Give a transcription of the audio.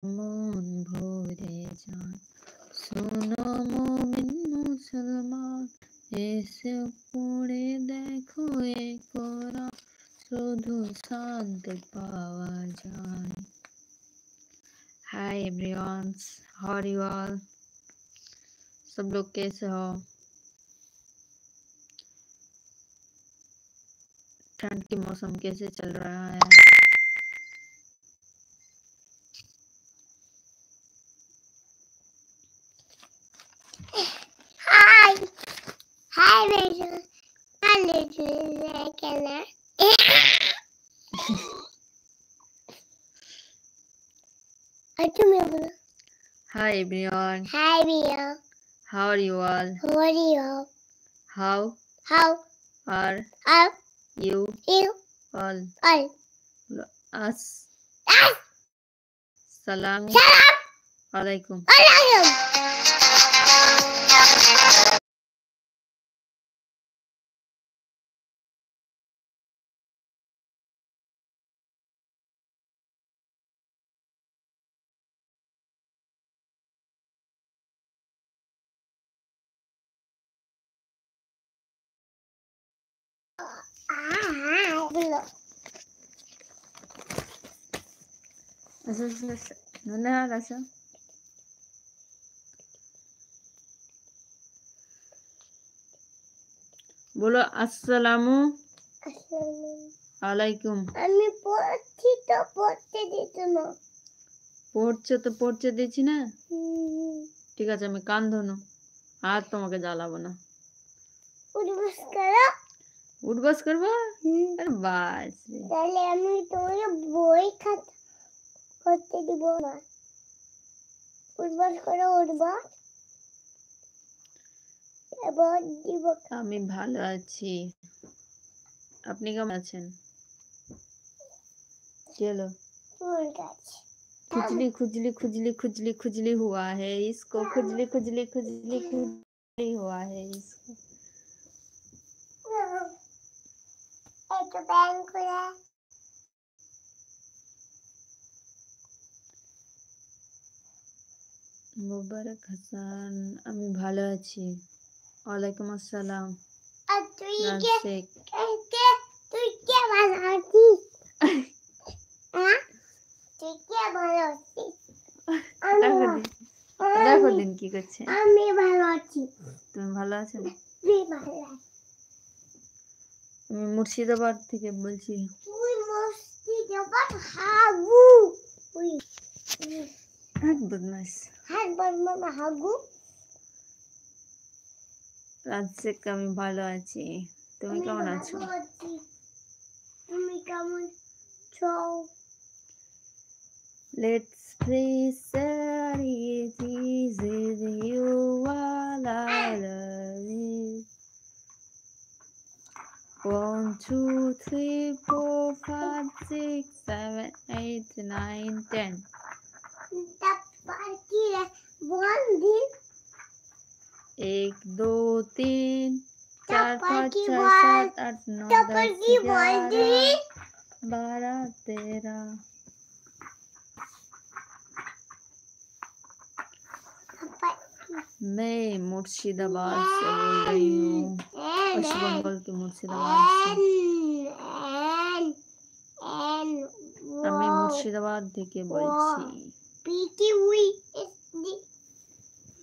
মন ভরে যান। শোনো মুমিন মুসলমান, এসে পড়ে দেখো এ কোরআন, শুধু শান্তি পাওয়া যায়। Hi everyone, how are you all? सब लोग कैसे हो? ठंड के मौसम कैसे चल रहा है? हाय हाय बेटा, हेलो कहना। अच्छा मैं बोला। Hi everyone, हाय भैया, how are you all? how are you? How How are are you you all? all? As salam Salam alaikum. alaikum. बोलो। ऐसा बोलो अस्सलामु আলাইকুম। আমি পড়ছি তো পড়তে দিত না। পড়ছো তো পড়তে দিচ্ছি না। ঠিক আছে, আমি কান ধরনো আর তোমাকে জ্বালাবো না। উঠবস করো। উঠবস করবো? আরে বাস রে। তাহলে আমি তোমাকে বই খাতা করতে দিব না। উঠবস করো, উঠবস। এবার দিব। আমি ভালো আছি, আপনি কেমন আছেন? चलो खुजली खुजली खुजली खुजली खुजली हुआ है इसको, खुजली खुजली खुजली खुजली हुआ है इसको। तो बैंक खुला। মুবারক হাসান, আমি ভালো আছি। ওয়ালাইকুম আসসালাম। আর তুই রাশেক, তুই কে ভালো আছিস? তুই কে ভালো আছিস? দেখো দিন কি করছে। আমি ভালো আছি। তুমি ভালো আছো? তুই ভালো আছিস? আমি মুর্শিদাবাদ থেকে বলছি। তুই মুর্শিদাবাদ হাগু। তুই হ্যাঁ বদমাশ। হ্যাঁ বদমাশ হাগু। রাশেক, আমি ভালো আছি, তুমি কেমন আছো? তুমি কেমন আছো? Let's play Saris with you while I love you. 1, 2, 3, 4, 5, 6, 7, 8, 9, 10. की है बोल दिन 1, 2, 3, 4, 5, की 6, बोल 7, 8, 9, टप्पर 10, की बोल 11, दिन 12, 13. मैं मुर्शिदाबाद से बोल रही हूँ, वेस्ट बंगाल के मुर्शिदाबाद से। আমি মুর্শিদাবাদ থেকে বলছি।